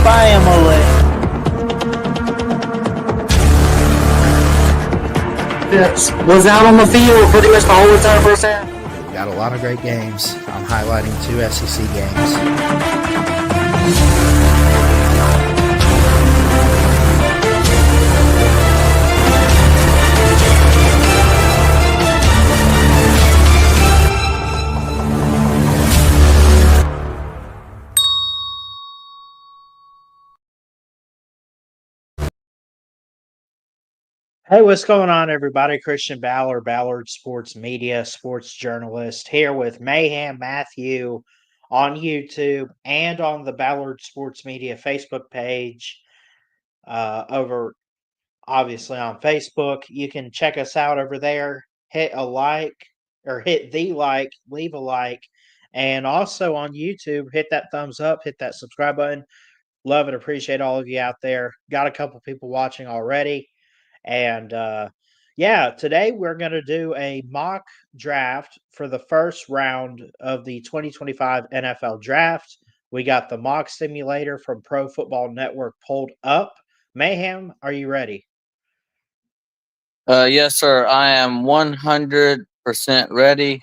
family. Was out on the field pretty much the whole entire first half. We got a lot of great games. I'm highlighting 2 SEC games. Hey, what's going on, everybody? Christian Ballard, Ballard Sports Media, sports journalist, here with Mayhem Matthew on YouTube and on the Ballard Sports Media Facebook page. Over obviously on Facebook, you can check us out over there. Hit a like or hit the like, leave a like, and also on YouTube, hit that thumbs up, hit that subscribe button. Love and appreciate all of you out there. Got a couple people watching already. And yeah, today we're going to do a mock draft for the first round of the 2025 NFL Draft. We got the mock simulator from Pro Football Network pulled up. Mayhem, are you ready? Yes, sir. I am 100% ready.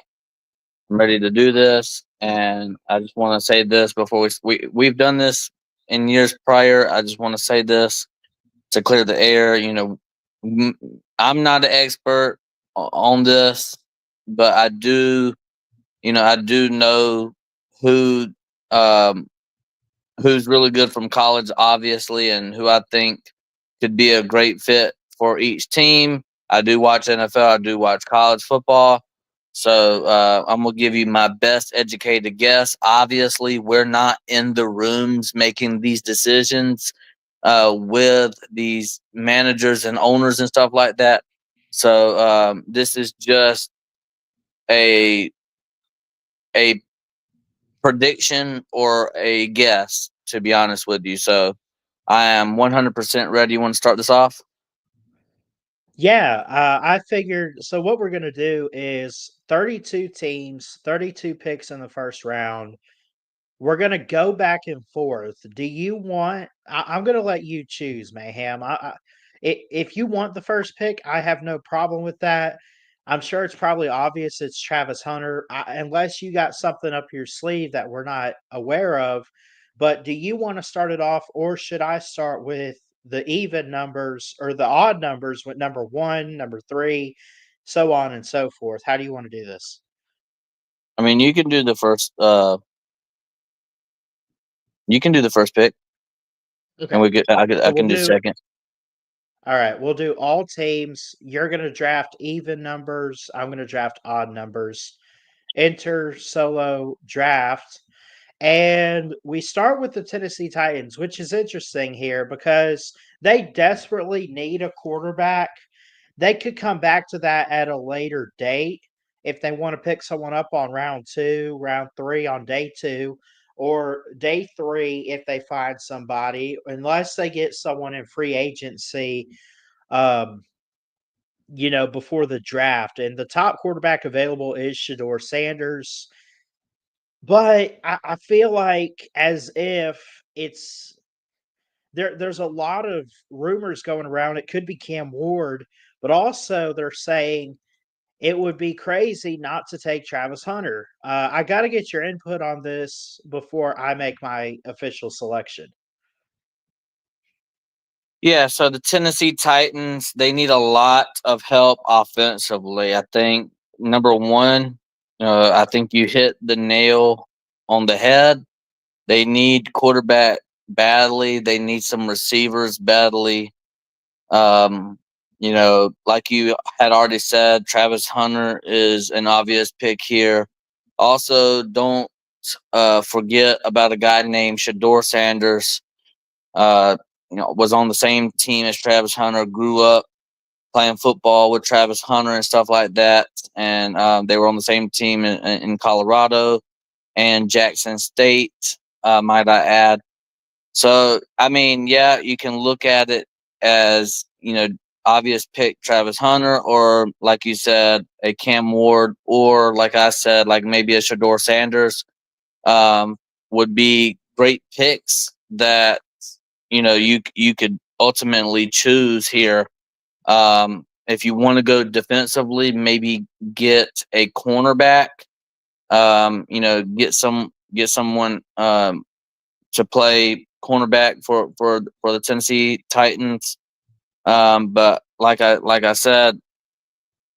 I'm ready to do this, and I just want to say this before we've done this in years prior. I just want to say this to clear the air. I'm not an expert on this, but I do know who who's really good from college, obviously, and who I think could be a great fit for each team. I do watch NFL. I do watch college football. So I'm going to give you my best educated guess. Obviously, we're not in the rooms making these decisions with these managers and owners and stuff like that. So this is just a prediction or a guess, to be honest with you. So I am 100% ready. You want to start this off? Yeah, I figured. So what we're going to do is 32 teams, 32 picks in the first round. We're going to go back and forth. Do you want? I'm going to let you choose, Mayhem. If you want the first pick, I have no problem with that. I'm sure it's probably obvious it's Travis Hunter, unless you got something up your sleeve that we're not aware of. But do you want to start it off, or should I start with the even numbers or the odd numbers with number 1, number 3, so on and so forth? How do you want to do this? I mean, you can do the first. You can do the first pick, Okay. and I So can we'll do do. second. All right, we'll do all teams. You're going to draft even numbers. I'm going to draft odd numbers. Enter solo draft. And we start with the Tennessee Titans, which is interesting here because they desperately need a quarterback. They could come back to that at a later date if they want to pick someone up on round 2, round 3, on day 2, or day 3 if they find somebody, unless they get someone in free agency um, before the draft. And the top quarterback available is Shedeur Sanders. But I feel like as if it's there's a lot of rumors going around. It could be Cam Ward, but also they're saying it would be crazy not to take Travis Hunter. I got to get your input on this before I make my official selection. Yeah, so the Tennessee Titans, they need a lot of help offensively. I think number one, I think you hit the nail on the head. They need quarterback badly. They need some receivers badly. Like you had already said, Travis Hunter is an obvious pick here. Also, don't forget about a guy named Shedeur Sanders. Was on the same team as Travis Hunter, grew up playing football with Travis Hunter and stuff like that. And they were on the same team in Colorado and Jackson State, might I add. So, I mean, yeah, you can look at it as, obvious pick Travis Hunter, or like you said, a Cam Ward, or like I said, like maybe a Shedeur Sanders would be great picks that you could ultimately choose here. If you want to go defensively, maybe get a cornerback. Get someone to play cornerback for the Tennessee Titans. But like I said,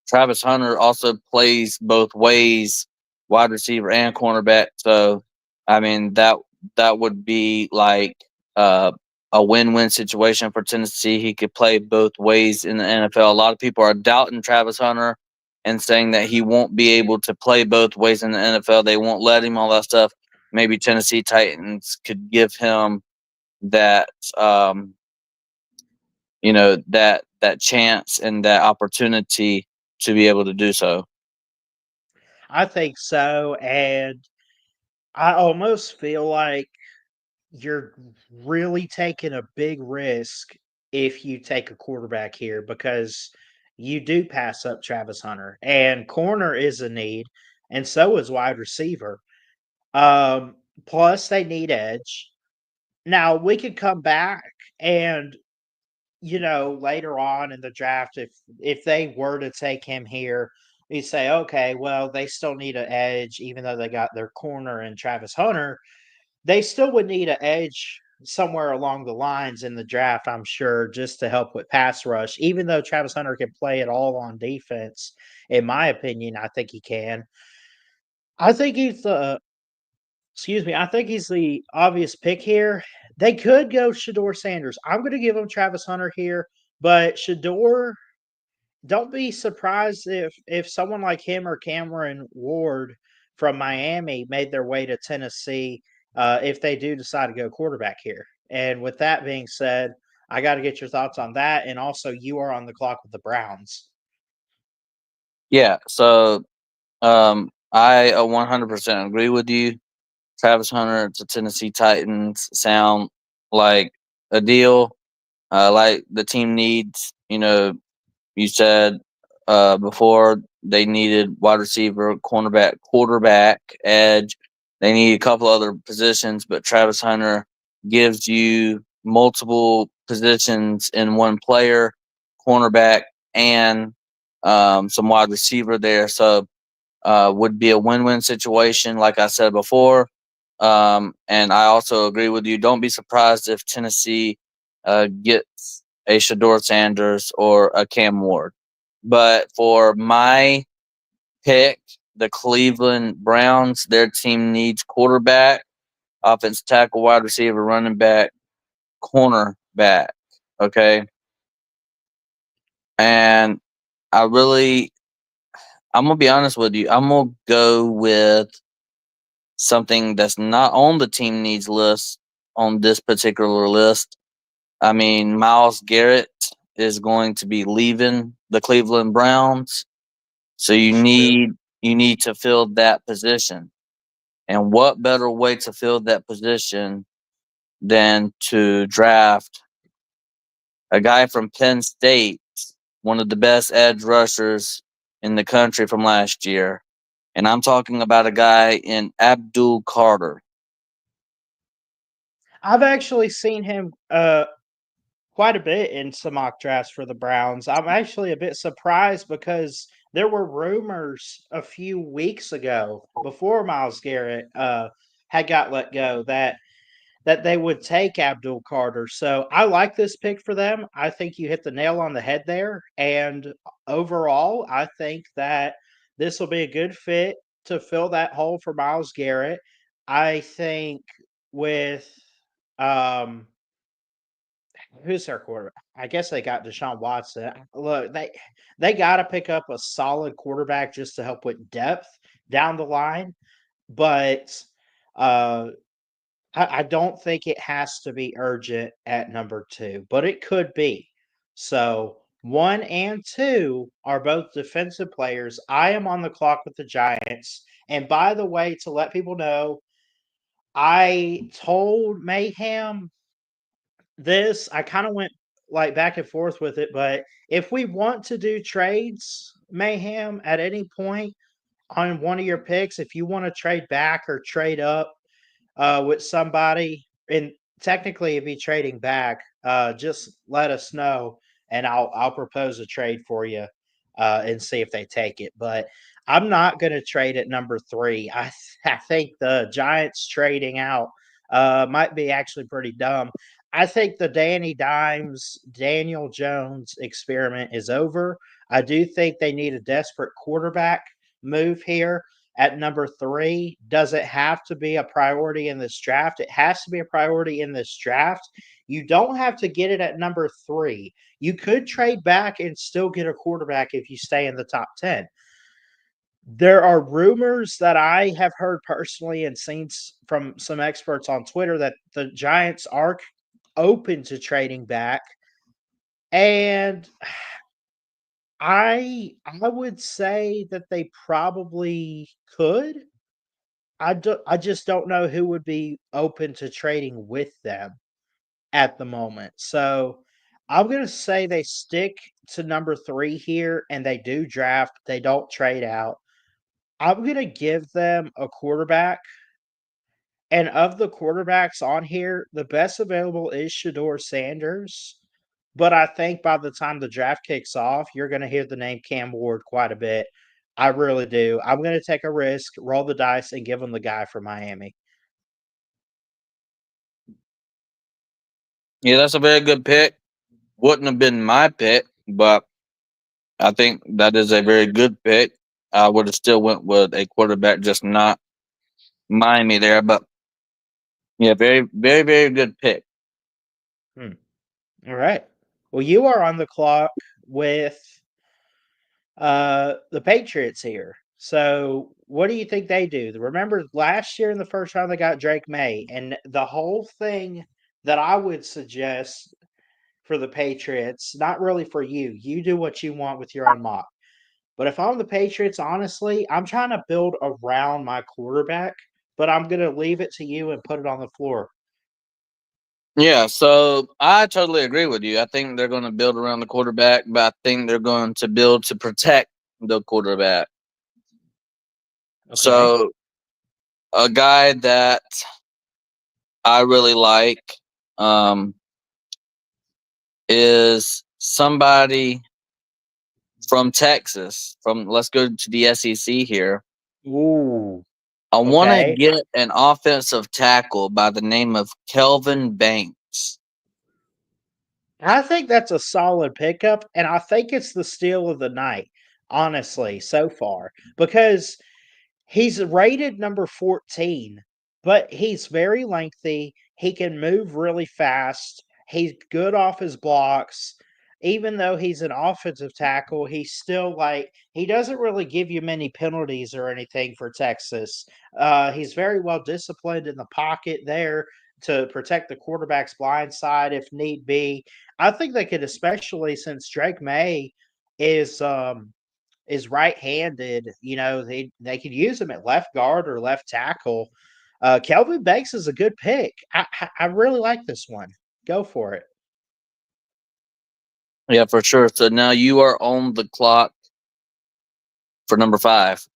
Travis Hunter also plays both ways, wide receiver and cornerback. So, I mean that would be like a win-win situation for Tennessee. He could play both ways in the NFL. A lot of people are doubting Travis Hunter and saying that he won't be able to play both ways in the NFL. They won't let him, all that stuff. Maybe Tennessee Titans could give him that that chance and that opportunity to be able to do so. I think so, and I almost feel like you're really taking a big risk if you take a quarterback here because you do pass up Travis Hunter, and corner is a need, and so is wide receiver. Um, Plus they need edge. Now we could come back and later on in the draft, if they were to take him here, you say, okay, well, they still need an edge, even though they got their corner and Travis Hunter. They still would need an edge somewhere along the lines in the draft, I'm sure, just to help with pass rush. Even though Travis Hunter can play it all on defense, in my opinion, I think he can. I think he's the excuse me, I think he's the obvious pick here. They could go Shador Sanders. I'm going to give him Travis Hunter here, but Shador, don't be surprised if someone like him or Cameron Ward from Miami made their way to Tennessee if they do decide to go quarterback here. And with that being said, I got to get your thoughts on that. And also, you are on the clock with the Browns. Yeah, so I 100% agree with you. Travis Hunter to Tennessee Titans sound like a deal, like the team needs. You said before they needed wide receiver, cornerback, quarterback, edge. They need a couple other positions, but Travis Hunter gives you multiple positions in one player, cornerback, and some wide receiver there. So would be a win-win situation, like I said before. And I also agree with you. Don't be surprised if Tennessee gets a Shador Sanders or a Cam Ward. But for my pick, the Cleveland Browns, their team needs quarterback, offense tackle, wide receiver, running back, cornerback. Okay. And I'm going to be honest with you. I'm going to go with something that's not on the team needs list on this particular list. I mean, Myles Garrett is going to be leaving the Cleveland Browns, so you need to fill that position. And what better way to fill that position than to draft a guy from Penn State, one of the best edge rushers in the country from last year. And I'm talking about a guy in Abdul Carter. I've actually seen him quite a bit in some mock drafts for the Browns. I'm actually a bit surprised because there were rumors a few weeks ago before Myles Garrett had got let go that they would take Abdul Carter. So I like this pick for them. I think you hit the nail on the head there. And overall, I think that this will be a good fit to fill that hole for Myles Garrett. I think with um who's their quarterback? I guess they got Deshaun Watson. Look, they got to pick up a solid quarterback just to help with depth down the line, but uh, I don't think it has to be urgent at number 2, but it could be. So 1 and 2 are both defensive players. I am on the clock with the Giants. And by the way, to let people know, I told Mayhem this. I kind of went like back and forth with it, but if we want to do trades, Mayhem, at any point on one of your picks, if you want to trade back or trade up with somebody, and technically it'd be trading back. Just let us know, and I'll propose a trade for you, and see if they take it. But I'm not going to trade at number 3. I think the Giants trading out might be actually pretty dumb. I think the Danny Dimes, Daniel Jones experiment is over. I do think they need a desperate quarterback move here at number 3. Does it have to be a priority in this draft? It has to be a priority in this draft. You don't have to get it at number 3. You could trade back and still get a quarterback if you stay in the top 10. There are rumors that I have heard personally and seen from some experts on Twitter that the Giants are open to trading back. And I would say that they probably could. I just don't know who would be open to trading with them at the moment. So I'm gonna say they stick to number 3 here, and they do draft. They don't trade out. I'm gonna give them a quarterback, and of the quarterbacks on here, the best available is Shedeur Sanders. But I think by the time the draft kicks off, you're gonna hear the name Cam Ward quite a bit. I really do. I'm gonna take a risk, roll the dice, and give them the guy from Miami. Yeah, that's a very good pick. Wouldn't have been my pick, but I think that is a very good pick. I would have still went with a quarterback, just not Miami there. But yeah, very, very, very good pick. Hmm. All right. Well, you are on the clock with the Patriots here. So, what do you think they do? Remember last year in the first round they got Drake May, and the whole thing that I would suggest for the Patriots, not really for you. You do what you want with your own mock. But if I'm the Patriots, honestly, I'm trying to build around my quarterback, but I'm going to leave it to you and put it on the floor. Yeah, so I totally agree with you. I think they're going to build around the quarterback, but I think they're going to build to protect the quarterback. Okay. So a guy that I really like is somebody from Texas. From let's go to the SEC here. Ooh. I want to Okay. get an offensive tackle by the name of Kelvin Banks. I think that's a solid pickup, and I think it's the steal of the night, honestly, so far, because he's rated number 14, but he's very lengthy. He can move really fast. He's good off his blocks. Even though he's an offensive tackle, he's still like he doesn't really give you many penalties or anything for Texas. He's very well disciplined in the pocket there to protect the quarterback's blind side if need be. I think they could, especially since Drake May is right-handed, they could use him at left guard or left tackle. Kelvin Banks is a good pick. I really like this one. Go for it. Yeah, for sure. So now you are on the clock for number 5.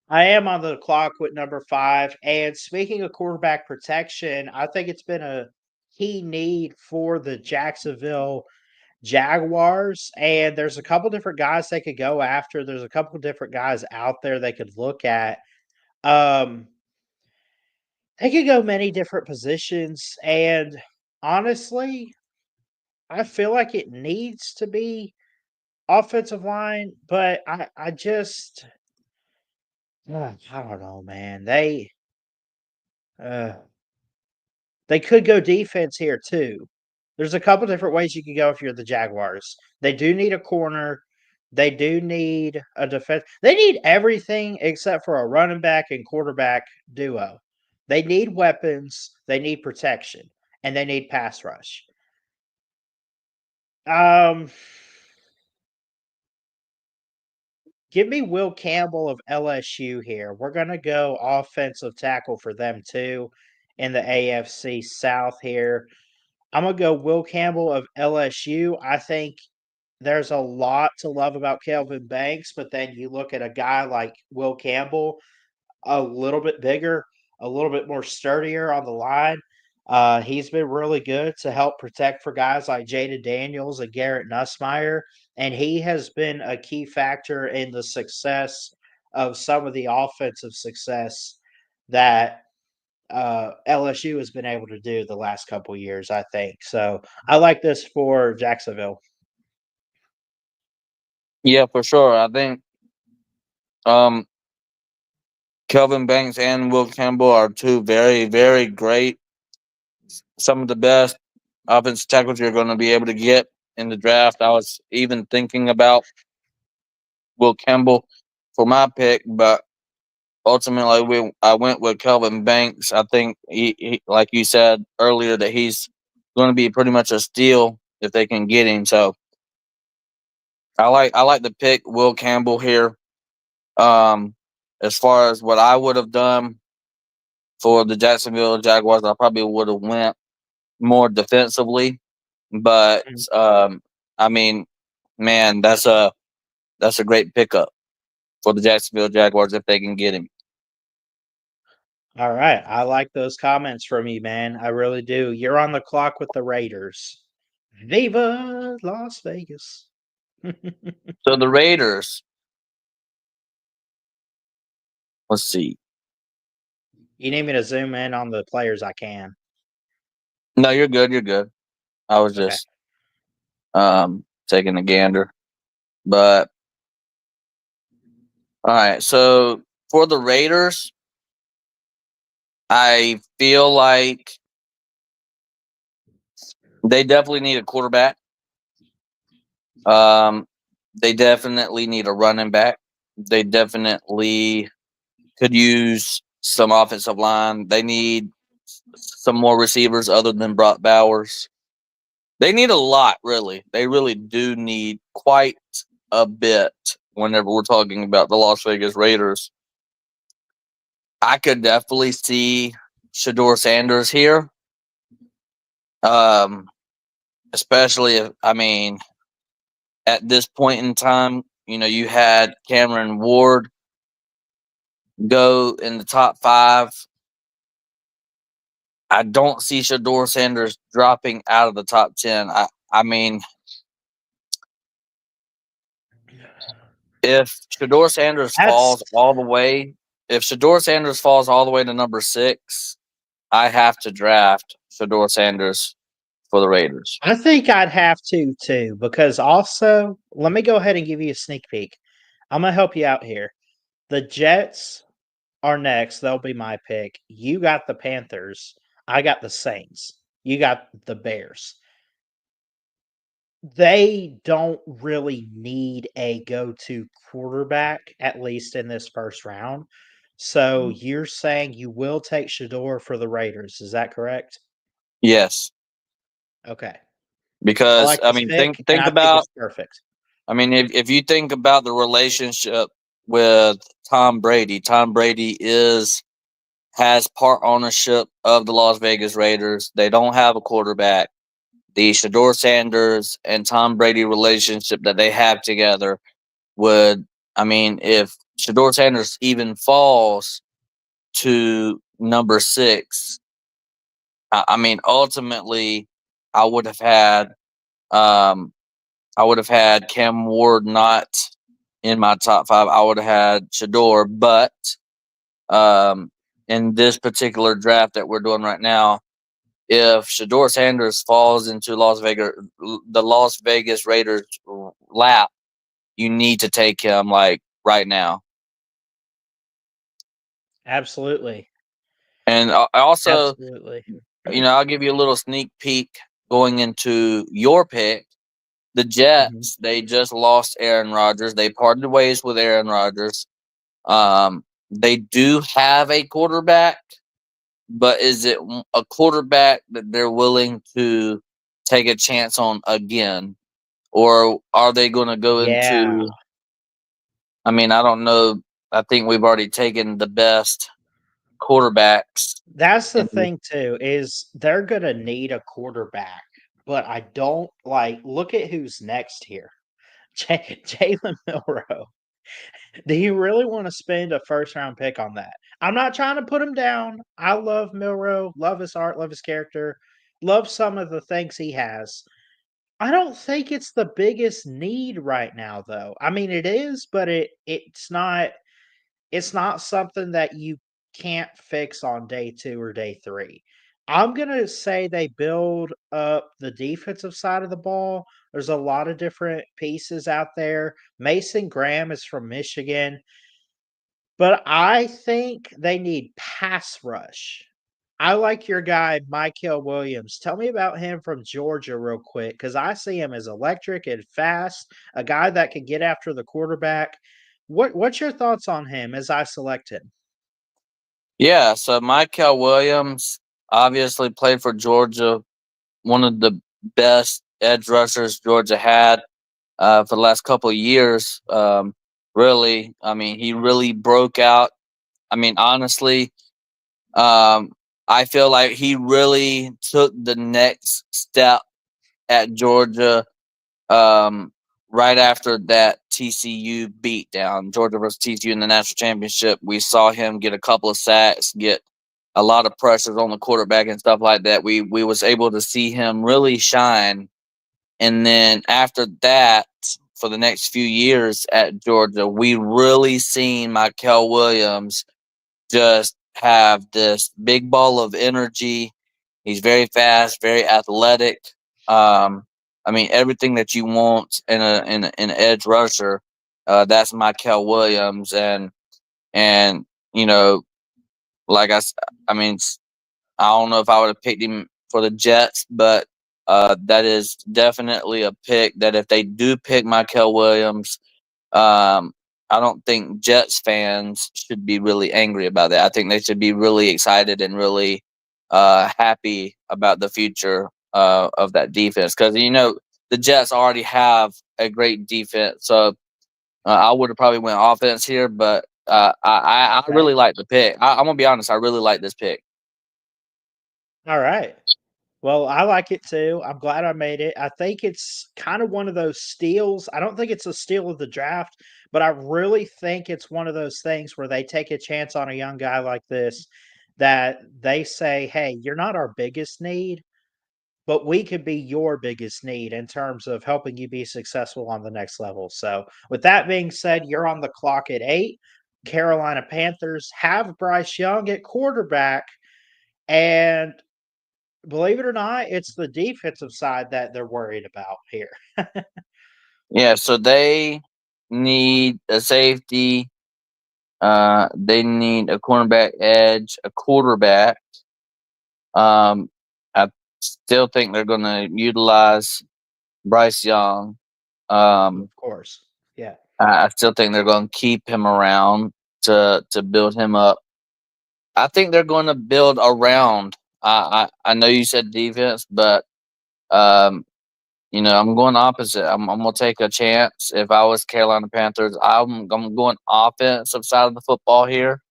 I am on the clock with number 5. And speaking of quarterback protection, I think it's been a key need for the Jacksonville Jaguars. And there's a couple different guys they could go after. There's a couple different guys out there they could look at. Um, they could go many different positions. And honestly, I feel like it needs to be offensive line, but I just I don't know, man. Uh they could go defense here too. There's a couple different ways you could go if you're the Jaguars. They do need a corner. They do need a defense. They need everything except for a running back and quarterback duo. They need weapons, they need protection, and they need pass rush. Um Give me Will Campbell of LSU here. We're gonna go offensive tackle for them too in the AFC South here. I'm gonna go Will Campbell of LSU. I think there's a lot to love about Kelvin Banks, but then you look at a guy like Will Campbell, a little bit bigger, a little bit more sturdier on the line. He's been really good to help protect for guys like Jada Daniels and Garrett Nussmeier, and he has been a key factor in the success of some of the offensive success that LSU has been able to do the last couple years, I think. So I like this for Jacksonville. Yeah, for sure. I think um, Kelvin Banks and Will Campbell are two very, very great, some of the best offensive tackles you're going to be able to get in the draft. I was even thinking about Will Campbell for my pick, but ultimately I went with Kelvin Banks. I think he, like you said earlier, that he's going to be pretty much a steal if they can get him. So I like the pick Will Campbell here. As far as what I would have done for the Jacksonville Jaguars, I probably would have went more defensively. But Mhm. I mean, man, that's a great pickup for the Jacksonville Jaguars if they can get him. All right. I like those comments from you, man. I really do. You're on the clock with the Raiders. Viva Las Vegas. So the Raiders, let's see. You need me to zoom in on the players? I can. No, you're good. You're good. I was Okay. just taking a gander. But all right, so for the Raiders, I feel like they definitely need a quarterback. Um, they definitely need a running back. They definitely could use some offensive line. They need some more receivers other than Brock Bowers. They need a lot, really. They really do need quite a bit whenever we're talking about the Las Vegas Raiders. I could definitely see Shador Sanders here. Um, especially if, I mean, at this point in time, you had Cameron Ward go in the top 5. I don't see Shador Sanders dropping out of the top 10. I mean, if Shador Sanders That's falls all the way, if Shador Sanders falls all the way to number 6, I have to draft Shador Sanders for the Raiders. I think I'd have to too, because also, let me go ahead and give you a sneak peek. I'm gonna help you out here. The Jets are next. They'll be my pick. You got the Panthers. I got the Saints. You got the Bears. They don't really need a go-to quarterback, at least in this first round. So you're saying you will take Shador for the Raiders. Is that correct? Yes, Okay. I because like I this mean, pick, think and think I think about. it's perfect. I mean, if you think about the relationship with Tom Brady has part ownership of the Las Vegas Raiders. They don't have a quarterback. The Shador Sanders and Tom Brady relationship that they have together would, I mean, if Shador Sanders even falls to number 6, I mean, ultimately, I would have had, um, I would have had Cam Ward not in my top 5. I would have had Shador, but um, in this particular draft that we're doing right now, if Shador Sanders falls into the Las Vegas Raiders lap, you need to take him like right now. Absolutely. And I also, Absolutely. I'll give you a little sneak peek going into your pick. The Mhm. Jets, they just lost Aaron Rodgers. They parted ways with Aaron Rodgers. They do have a quarterback, but is it a quarterback that they're willing to take a chance on again? Or are they going to go Yeah. into, I mean, I don't know. I think we've already taken the best quarterbacks. That's the And thing too, is they're gonna need a quarterback, but I don't look at who's next here. Jalen Milrow. Do you really want to spend a first round pick on that? I'm not trying to put him down. I love Milrow, love his art, love his character, love some of the things he has. I don't think it's the biggest need right now though. I mean it is, but it's not something that you can't fix on day 2 or day 3. I'm gonna say they build up the defensive side of the ball. There's a lot of different pieces out there. Mason Graham is from Michigan, but I think they need pass rush. I like your guy, Mykel Williams. Tell me about him from Georgia real quick, because I see him as electric and fast, a guy that can get after the quarterback. What's your thoughts on him as I select him? Yeah, so Michael Williams obviously played for Georgia, one of the best edge rushers Georgia had for the last couple of years. Really, I mean, he really broke out. I mean, honestly, um, I feel like he really took the next step at Georgia um, right after that TCU beatdown, Georgia versus TCU in the national championship. We saw him get a couple of sacks, get a lot of pressures on the quarterback and stuff like that. We was able to see him really shine, and then after that, for the next few years at Georgia, we really seen Michael Williams just have this big ball of energy. He's very fast, very athletic. Um, I mean, everything that you want in an edge rusher, that's Michael Williams, and you know, like I mean, I don't know if I would have picked him for the Jets, but that is definitely a pick. That if they do pick Michael Williams, um, I don't think Jets fans should be really angry about that. I think they should be really excited and really happy about the future of that defense because the Jets already have a great defense. So I would have probably went offense here, but I Okay. really like the pick. I'm gonna be honest. I really like this pick. All right. Well, I like it too. I'm glad I made it. I think it's kind of one of those steals. I don't think it's a steal of the draft, but I really think it's one of those things where they take a chance on a young guy like this that they say, "Hey, you're not our biggest need, but we could be your biggest need in terms of helping you be successful on the next level." So, with that being said, you're on the clock at 8. Carolina Panthers have Bryce Young at quarterback, and believe it or not, it's the defensive side that they're worried about here. Yeah, so they need a safety. They need a cornerback edge, a quarterback. I still think they're going to utilize Bryce Young. Um, Of course. Yeah. I still think they're going to keep him around to build him up. I think they're going to build around. I know you said defense, but um, I'm going opposite. I'm gonna take a chance. If I was Carolina Panthers, I'm going offensive side of the football here.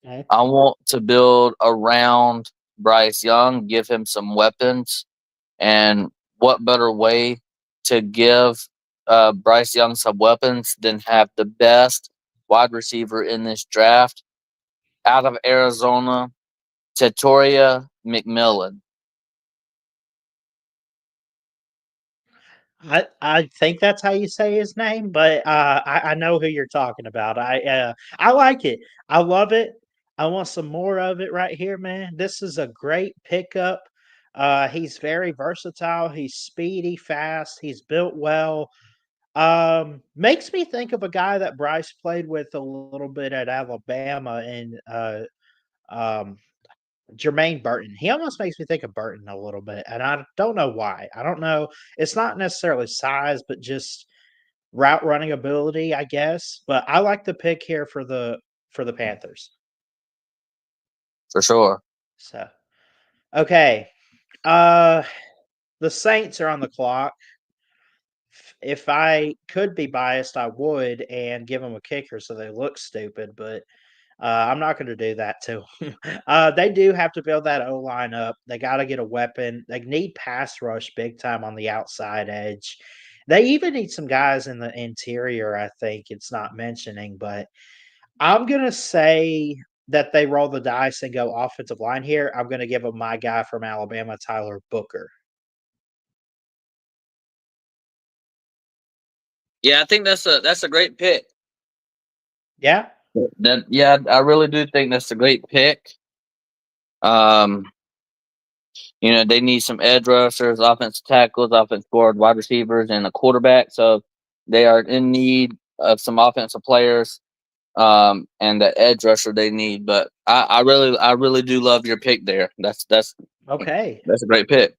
Okay. I want to build around Bryce Young, give him some weapons, and what better way to give Bryce Young some weapons than have the best wide receiver in this draft out of Arizona, Tatoria McMillan. I think that's how you say his name, but I know who you're talking about. I like it. I love it. I want some more of it right here, man. This is a great pickup. He's very versatile. He's speedy, fast. He's built well. Makes me think of a guy that Bryce played with a little bit at Alabama and um Jermaine Burton. He almost makes me think of Burton a little bit, and I don't know why. I don't know. It's not necessarily size, but just route running ability, I guess. But I like the pick here for the Panthers. For sure. So okay. Uh the Saints are on the clock. If I could be biased, I would and give them a kicker so they look stupid, but I'm not going to do that to 'em. They do have to build that O line up. They got to get a weapon. They need pass rush big time on the outside edge. They even need some guys in the interior, I think it's not mentioning, but I'm gonna say that they roll the dice and go offensive line here. I'm gonna give them my guy from Alabama, Tyler Booker. Yeah, I think that's a great pick. Yeah? I really do think that's a great pick. Um, they need some edge rushers, offensive tackles, offensive guard, wide receivers, and a quarterback. So they are in need of some offensive players, and the edge rusher they need. But I really do love your pick there. Okay. That's a great pick.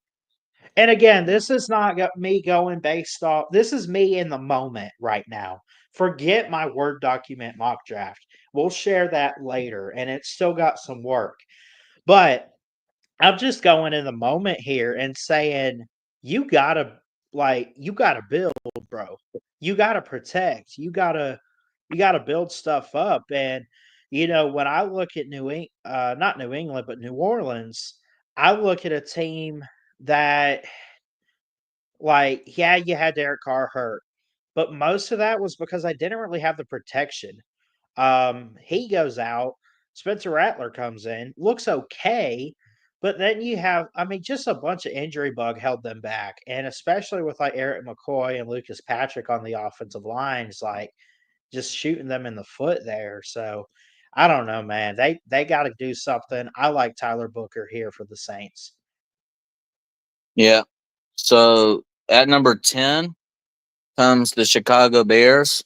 And again, this is not me going based off. This is me in the moment right now. Forget my Word document mock draft. We'll share that later, and it's still got some work. But I'm just going in the moment here and saying, you gotta you gotta build, bro. You gotta protect. You gotta build stuff up. And when I look at not New England, but New Orleans, I look at a team that yeah, you had Derek Carr hurt, but most of that was because I didn't really have the protection. He goes out, Spencer Rattler comes in, looks okay, but then you have, I mean, just a bunch of injury bug held them back, and especially with Eric McCoy and Lucas Patrick on the offensive lines, just shooting them in the foot there. So I don't know, man. They got to do something. I like Tyler Booker here for the Saints. Yeah. So at number 10 comes the Chicago Bears.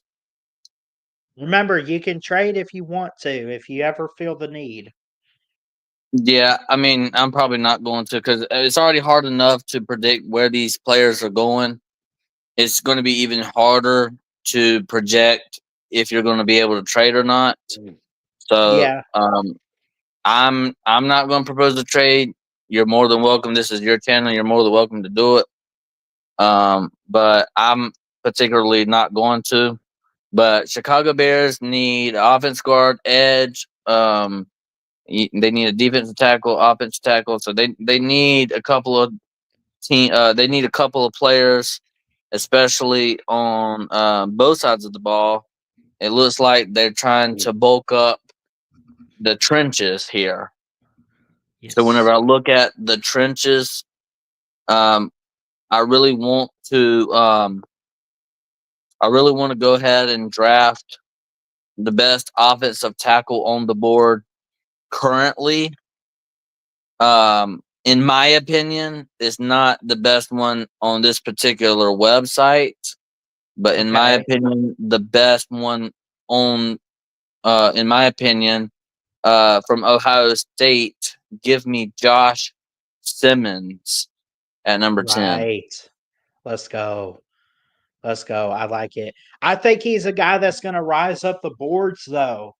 Remember, you can trade if you want to, if you ever feel the need. Yeah, I mean, I'm probably not going to because it's already hard enough to predict where these players are going. It's going to be even harder to project if you're going to be able to trade or not. So, Yeah. I'm not going to propose a trade. You're more than welcome. This is your channel. You're more than welcome to do it. But I'm particularly not going to. But Chicago Bears need offense guard, edge. They need a defensive tackle, offensive tackle. So they need a couple of they need a couple of players, especially on both sides of the ball. It looks like they're trying to bulk up the trenches here. So whenever Yes. I look at the trenches, um, I really want to go ahead and draft the best offensive tackle on the board currently. In my opinion, is not the best one on this particular website, but in my Okay. opinion, the best one on, in my opinion, from Ohio State. Give me Josh Simmons at number 10. Right. Let's go. Let's go. I like it. I think he's a guy that's going to rise up the boards, though.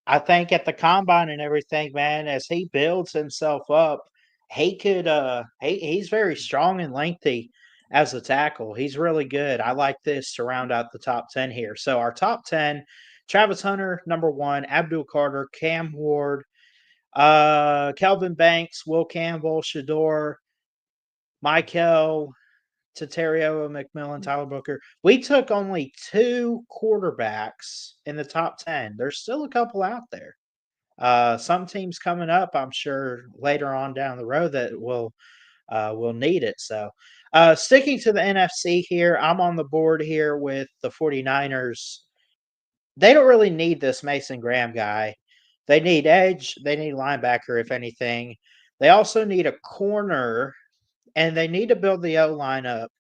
I think at the combine and everything, man, as he builds himself up, he could. He's very strong and lengthy as a tackle. He's really good. I like this to round out the top 10 here. So our top 10: Travis Hunter, number 1; Abdul Carter, Cam Ward, Kelvin Banks, Will Campbell, Shador, Michael Taterio, McMillan, Tyler Booker. We took only 2 quarterbacks in the top 10. There's still a couple out there. Some teams coming up, I'm sure later on down the road that will need it. So, sticking to the NFC here, I'm on the board here with the 49ers. They don't really need this Mason Graham guy. They need edge, they need linebacker, if anything. They also need a corner, and they need to build the O line up.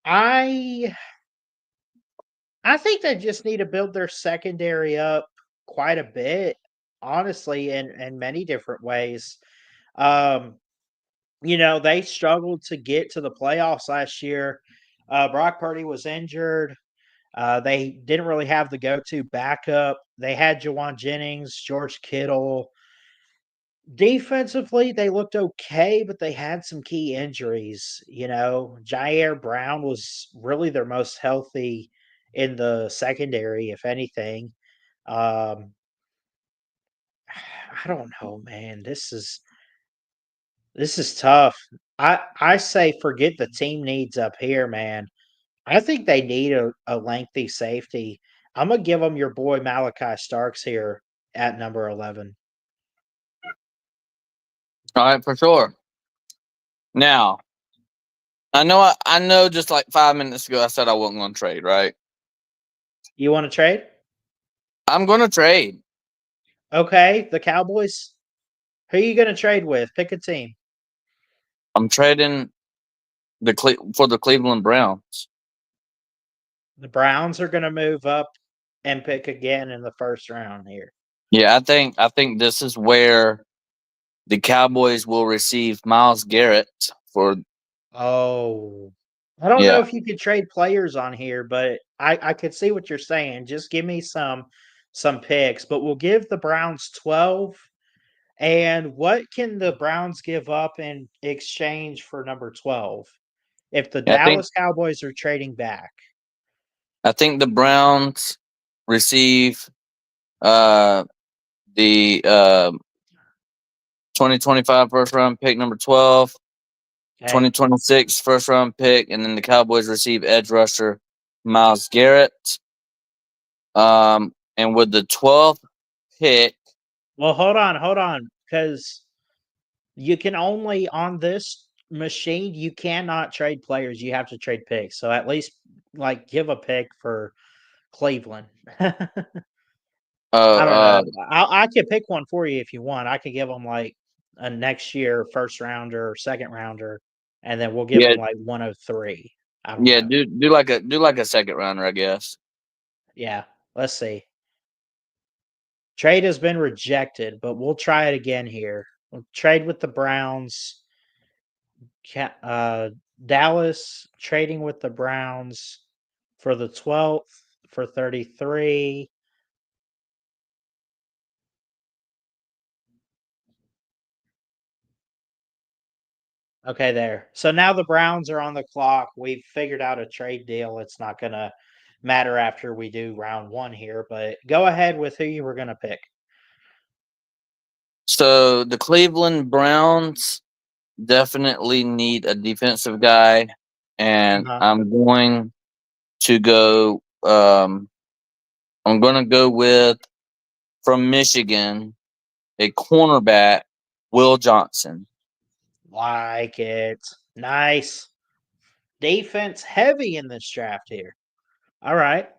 I I think they just need to build their secondary up quite a bit, honestly, in many different ways. Um, they struggled to get to the playoffs last year. Brock Purdy was injured. They didn't really have the go-to backup. They had Jawan Jennings, George Kittle. Defensively, they looked okay, but they had some key injuries. Jair Brown was really their most healthy in the secondary, if anything. Um, I don't know, man. This is tough. I say forget the team needs up here, man. I think they need a lengthy safety. I'm gonna give them your boy Malachi Starks here at number 11. All right, for sure. Now, I know. Just like 5 minutes ago, I said I wasn't going to trade. Right? You want to trade? I'm going to trade. Okay, the Cowboys. Who are you gonna trade with? Pick a team. I'm trading for the Cleveland Browns. The Browns are gonna move up and pick again in the first round here. Yeah, I think this is where the Cowboys will receive Myles Garrett for. Oh, I don't know Yeah, if you could trade players on here, but I could see what you're saying. Just give me some picks, but we'll give the Browns 12. And what can the Browns give up in exchange for number 12 if the I think Dallas Cowboys are trading back? the Browns receive the 2025 first round pick number 12, Okay. 2026 first round pick, and then the Cowboys receive edge rusher Myles Garrett. And with the 12th pick, Well, hold on, because you can only on this machine you cannot trade players. You have to trade picks. So at least like give a pick for Cleveland. I don't know. I could pick one for you if you want. I could give them like a next year first rounder or second rounder, and then we'll give yeah, them like 103. I don't yeah, know. do like a second rounder, I guess. Yeah, let's see. Trade has been rejected, but we'll try it again here. We'll trade with the Browns. Dallas trading with the Browns for the 12th for 33. Okay, there. So now the Browns are on the clock. We've figured out a trade deal. It's not going to matter after we do round one here, but go ahead with who you were going to pick. So the Cleveland Browns definitely need a defensive guy, and Uh-huh. I'm going to go. I'm going to go with from Michigan, a cornerback, Will Johnson. Like it. Nice. Defense heavy in this draft here. All right.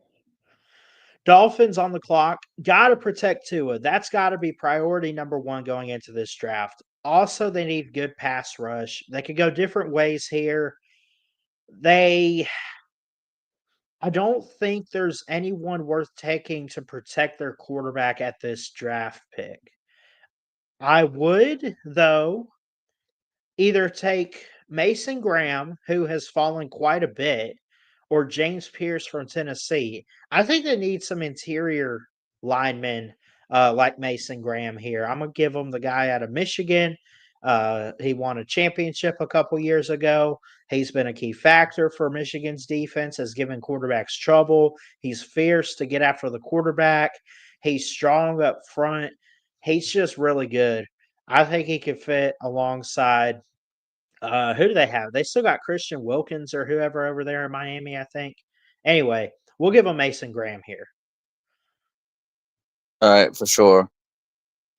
Dolphins on the clock. Got to protect Tua. That's got to be priority number one going into this draft. Also, they need good pass rush. They could go different ways here. I don't think there's anyone worth taking to protect their quarterback at this draft pick. I would, though, either take Mason Graham, who has fallen quite a bit, or James Pierce from Tennessee. I think they need some interior linemen like Mason Graham here. I'm going to give them the guy out of Michigan. He won a championship a couple years ago. He's been a key factor for Michigan's defense, has given quarterbacks trouble. He's fierce to get after the quarterback. He's strong up front. He's just really good. I think he could fit alongside who do they have? They still got Christian Wilkins or whoever over there in Miami, I think. Anyway, we'll give them Mason Graham here. All right, for sure.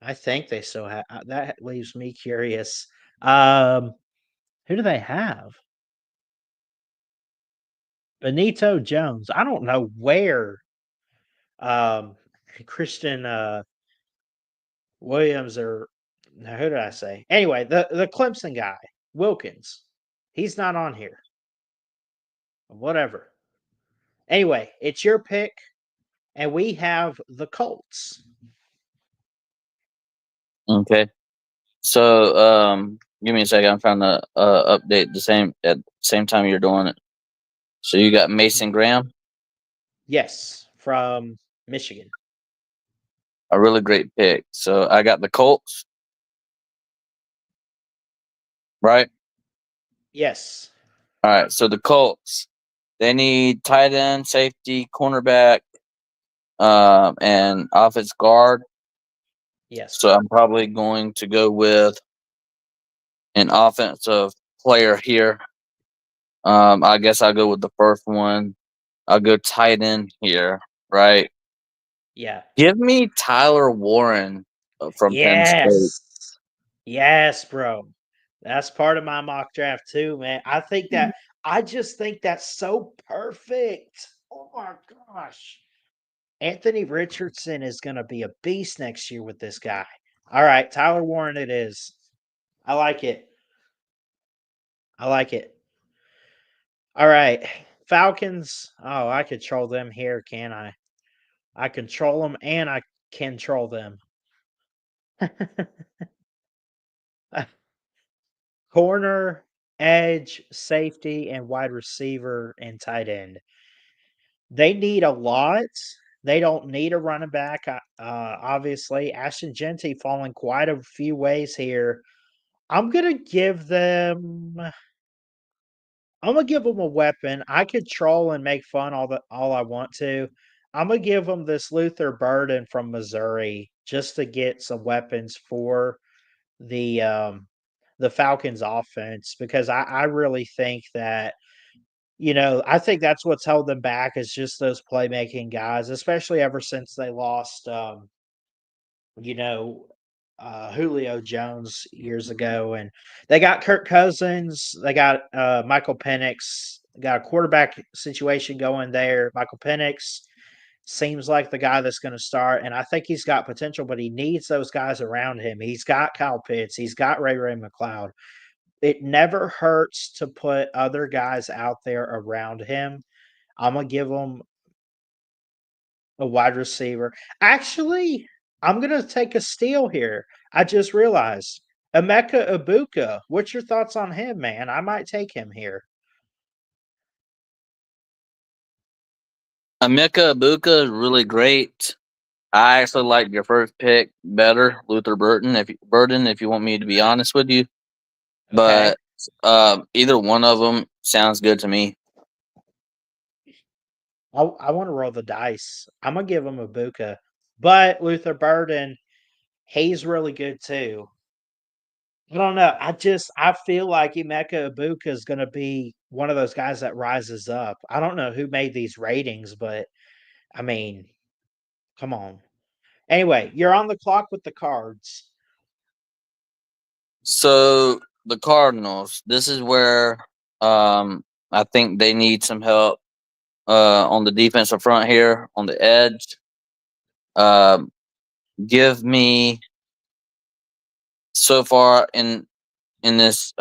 I think they still have. That leaves me curious. Who do they have? Benito Jones. I don't know where Christian Williams or who did I say? Anyway, the Clemson guy, Wilkins. He's not on here. Whatever. Anyway, it's your pick. And we have the Colts. Okay. So, give me a second. I'm trying to update at the same time you're doing it. So you got Mason Graham, Yes, from Michigan. a really great pick. So I got the Colts, right? Yes. All right. So the Colts, they need tight end, safety, cornerback, and offense guard. Yes. So I'm probably going to go with an offensive player here. I guess I'll go with the first one. I'll go tight end here, right? Yeah. Give me Tyler Warren from Penn State. Yes. Yes, bro. That's part of my mock draft too, man. I just think that's so perfect. Oh my gosh. Anthony Richardson is going to be a beast next year with this guy. All right, Tyler Warren it is. I like it. I like it. All right. Falcons. Oh, I control them here, can I? I control them and I control them. Corner, edge, safety, and wide receiver and tight end. They need a lot. They don't need a running back, obviously. Ashton Genty falling quite a few ways here. I'm gonna give them. I'm gonna give them a weapon. I could troll and make fun all I want to. I'm gonna give them this Luther Burden from Missouri just to get some weapons for the um, the Falcons offense because I really think that I think that's what's held them back is just those playmaking guys, especially ever since they lost you know, Julio Jones years ago, and they got Kirk Cousins, they got Michael Penix, got a quarterback situation going there. Michael Penix seems like the guy that's going to start, and I think he's got potential, but he needs those guys around him. He's got Kyle Pitts, he's got Ray McLeod. It never hurts to put other guys out there around him. I'm gonna give him a wide receiver. Actually, I'm gonna take a steal here. I just realized Emeka Ibuka. What's your thoughts on him, man? I might take him here. Emeka Ibuka is really great. I actually like your first pick better, Luther Burden. If you want me to be honest with you, Okay. but either one of them sounds good to me. I want to roll the dice. I'm gonna give him Ibuka, but Luther Burden, he's really good too. I don't know. I feel like Emeka Ibuka is gonna be one of those guys that rises up. I don't know who made these ratings, but I mean, come on. Anyway, you're on the clock with the cards. So the Cardinals, this is where I think they need some help on the defensive front here on the edge. Um, give me so far in this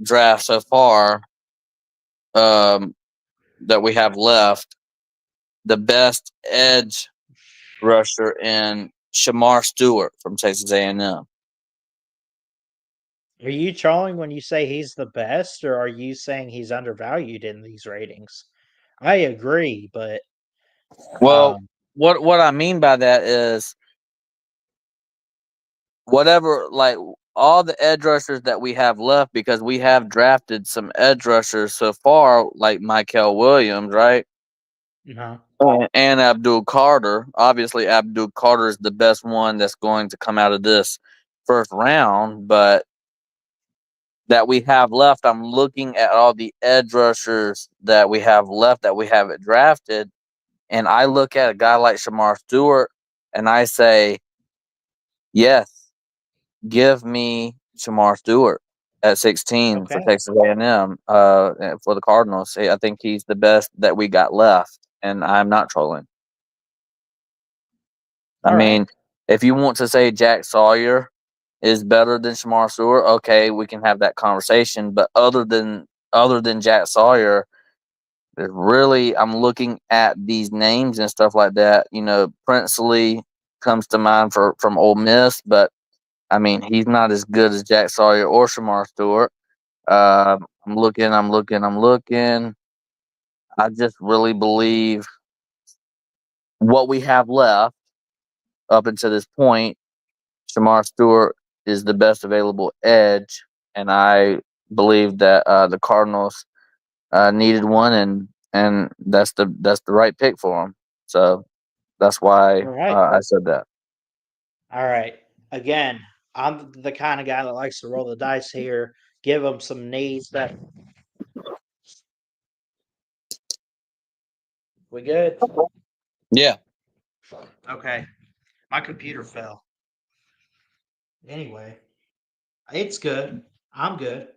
draft so far um, that we have left, the best edge rusher in Shamar Stewart from Texas A&M. Are you trolling when you say he's the best, or are you saying he's undervalued in these ratings? I agree, but Well, um, what I mean by that is whatever, like all the edge rushers that we have left, because we have drafted some edge rushers so far, like Michael Williams, right? no. And Abdul Carter. Obviously, Abdul Carter is the best one that's going to come out of this first round, but that we have left, I'm looking at all the edge rushers that we have left that we haven't drafted, and I look at a guy like Shamar Stewart, and I say, yes, give me Shamar Stewart at 16 for Okay. Texas A&M for the Cardinals. I think he's the best that we got left, and I'm not trolling. I All right. mean, if you want to say Jack Sawyer is better than Shamar Stewart, okay, we can have that conversation. But other than Jack Sawyer, really, I'm looking at these names and stuff like that. Princely comes to mind from Ole Miss, but I mean, he's not as good as Jack Sawyer or Shamar Stewart. I'm looking. I just really believe what we have left up until this point. Shamar Stewart is the best available edge, and I believe that the Cardinals needed one, and that's the right pick for them. So that's why All right. I said that. All right. Again, I'm the kind of guy that likes to roll the dice here, give them some needs that We good? Yeah. Okay. My computer fell. Anyway, it's good. I'm good.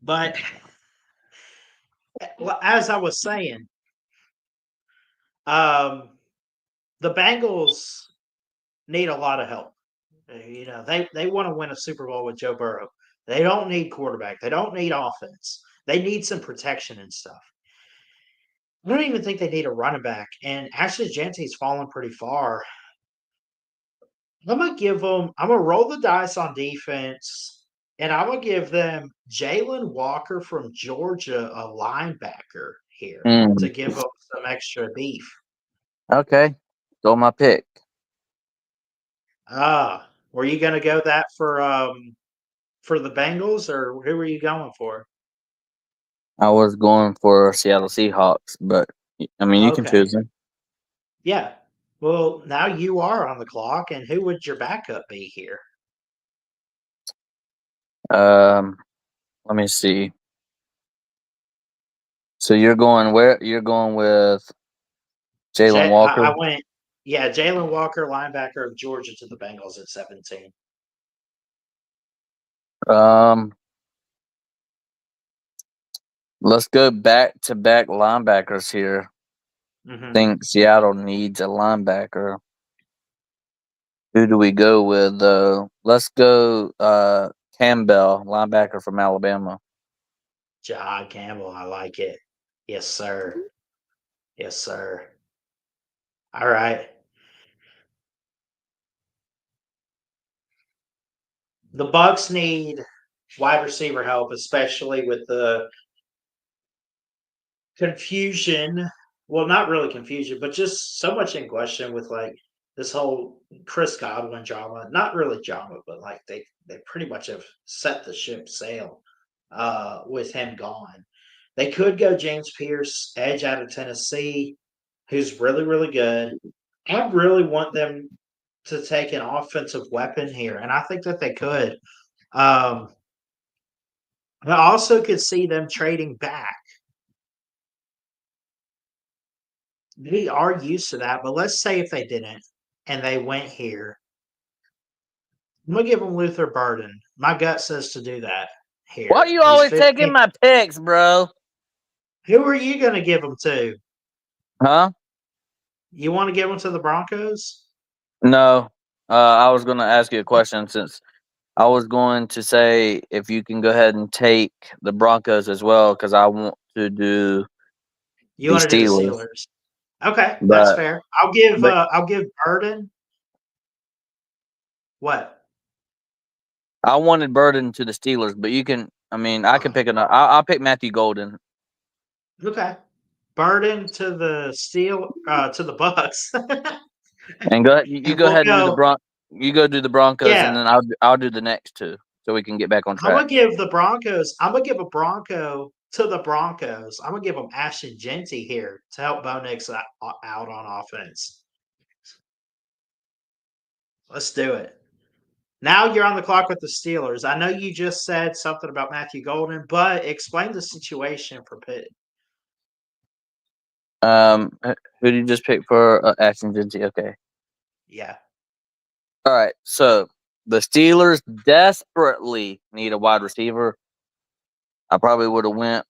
But as I was saying, um, the Bengals need a lot of help. They want to win a Super Bowl with Joe Burrow. They don't need quarterback. They don't need offense. They need some protection and stuff. I don't even think they need a running back. And Ashley Genty's fallen pretty far. I'm gonna roll the dice on defense, and I'm gonna give them Jalen Walker from Georgia, a linebacker here, to give up some extra beef. Okay. Go my pick. Were you gonna go that for the Bengals, or who were you going for? I was going for Seattle Seahawks, but I mean, you can Okay. choose them. Yeah. Well, now you are on the clock, and who would your backup be here? Let me see. So you're going where? You're going with Jalen Walker. I went, yeah, Jalen Walker, linebacker of Georgia, to the Bengals at 17. Let's go back to back linebackers here. I think Seattle needs a linebacker. Who do we go with though? Let's go Campbell, linebacker from Alabama. John Campbell, I like it. Yes, sir. Yes, sir. All right. The Bucks need wide receiver help, especially with the confusion. Well, not really confusion, but just so much in question with like this whole Chris Godwin drama. Not really drama, but like they pretty much have set the ship sail with him gone. They could go James Pierce, edge out of Tennessee, who's really, really good. I really want them to take an offensive weapon here, and I think that they could. I also could see them trading back. We are used to that, but let's say if they didn't and they went here, I'm gonna give them Luther Burden. My gut says to do that here. Why are you always taking my picks, bro? Who are you gonna give them to? Huh? You want to give them to the Broncos? No. I was going to ask you a question since I was going to say if you can go ahead and take the Broncos as well because I want to do You the want to do the Steelers. Steelers? Okay, that's But fair. I'll give Burden. What? I wanted Burden to the Steelers, but you can. I mean, I can pick another. I'll pick Matthew Golden. Okay. Burden to the to the Bucks. And go ahead. You go We'll ahead and do the go. You go do the Broncos, and Yeah, then I'll do the next two, so we can get back on I'm track. gonna give the Broncos. I'm gonna give a Bronco to the Broncos. I'm gonna give them Ashton Genty here to help Bo Nix out on offense. Let's do it. Now you're on the clock with the Steelers. I know you just said something about Matthew Golden, but explain the situation for Pitt. Who did you just pick for Ashton Genty? Okay. Yeah. All right. So the Steelers desperately need a wide receiver. I probably would have went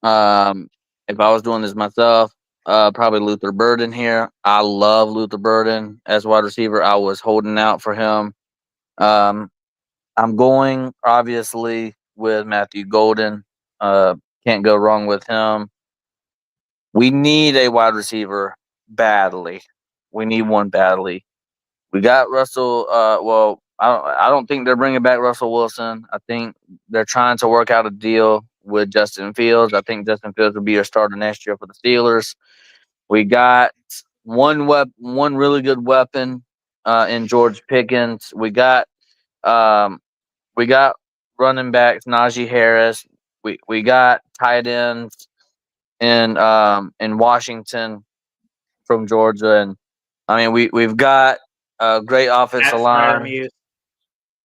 if I was doing this myself. Probably Luther Burden here. I love Luther Burden as wide receiver. I was holding out for him. I'm going obviously with Matthew Golden. Can't go wrong with him. We need a wide receiver badly. We need one badly. We got Russell. Well, I don't think they're bringing back Russell Wilson. I think they're trying to work out a deal with Justin Fields. I think Justin Fields will be our starter next year for the Steelers. We got one really good weapon in George Pickens. We got running backs Najee Harris. We got tight ends in Washington from Georgia, and I mean we've got a great offensive line.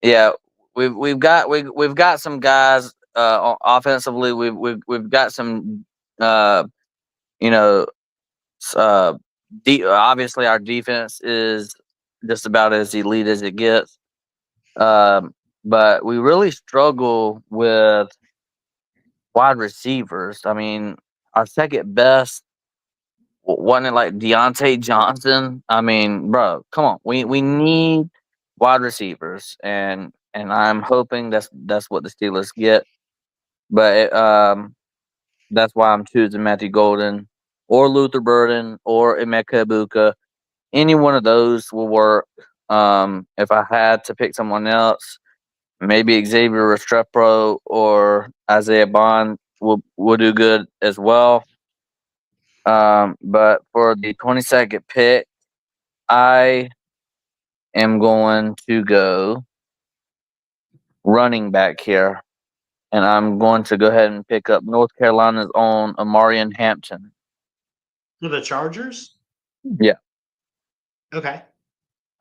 Yeah, we've got some guys offensively. We've got some you know Obviously, our defense is just about as elite as it gets. But we really struggle with wide receivers. I mean, our second best wasn't it like Deontay Johnson? I mean, bro, come on. We need wide receivers, and I'm hoping that's what the Steelers get. But that's why I'm choosing Matthew Golden or Luther Burden or Emeka Ibuka. Any one of those will work. If I had to pick someone else, maybe Xavier Restrepo or Isaiah Bond will do good as well. But for the 22nd pick, I am going to go running back here, and I'm going to go ahead and pick up North Carolina's own Amarian Hampton. For the Chargers? Yeah. Okay.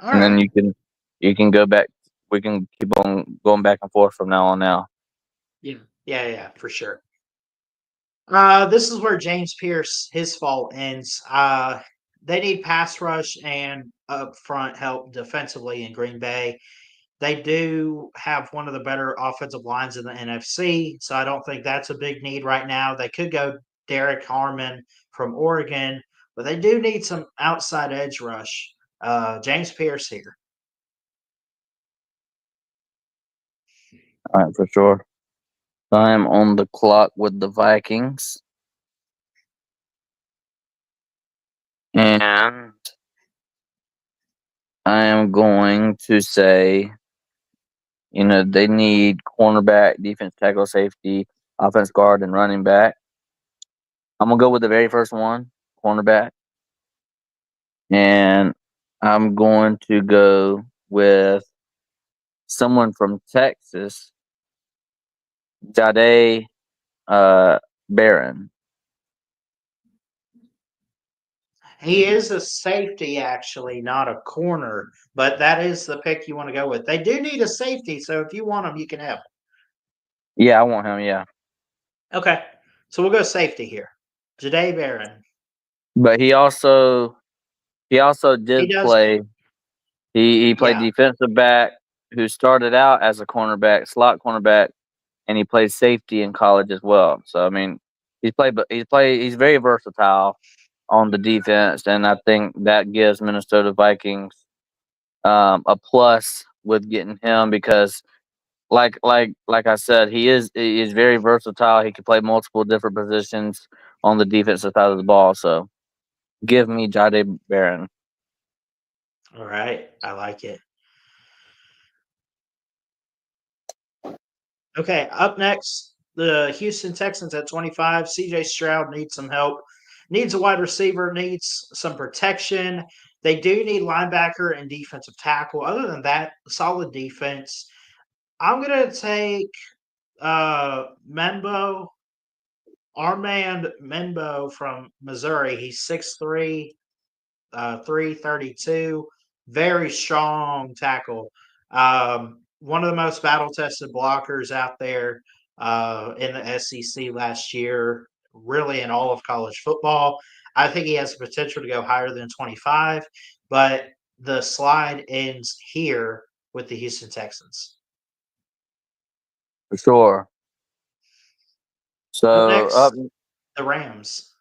All And right. then you can go back. We can keep on going back and forth from now on now. Yeah, for sure. This is where James Pierce, his fault ends. They need pass rush and up front help defensively in Green Bay. They do have one of the better offensive lines in the NFC, so I don't think that's a big need right now. They could go Derek Harmon from Oregon, but they do need some outside edge rush. James Pierce here. All right, for sure. I am on the clock with the Vikings. And I am going to say, they need cornerback, defense tackle, safety, offense guard, and running back. I'm going to go with the very first one, cornerback. And I'm going to go with someone from Texas, Jahdae Barron. He is a safety, actually, not a corner, but that is the pick you want to go with. They do need a safety, so if you want him, you can have him. Yeah, I want him, yeah. Okay, so we'll go safety here. Jahdae Barron. But he also did does. play. He played Yeah. defensive back, who started out as a cornerback, slot cornerback, and he played safety in college as well. So I mean, he's very versatile on the defense, and I think that gives Minnesota Vikings a plus with getting him because, like I said, he is very versatile. He can play multiple different positions on the defensive side of the ball. So give me Jahdae Barron. All right, I like it. Okay, up next, the Houston Texans at 25. CJ Stroud needs some help, needs a wide receiver, needs some protection. They do need linebacker and defensive tackle. Other than that, solid defense. I'm going to take Armand Membo from Missouri. He's 6'3", 332. Very strong tackle. One of the most battle-tested blockers out there in the SEC last year, really in all of college football. I think he has the potential to go higher than 25, but the slide ends here with the Houston Texans. For sure. So Up next, the Rams.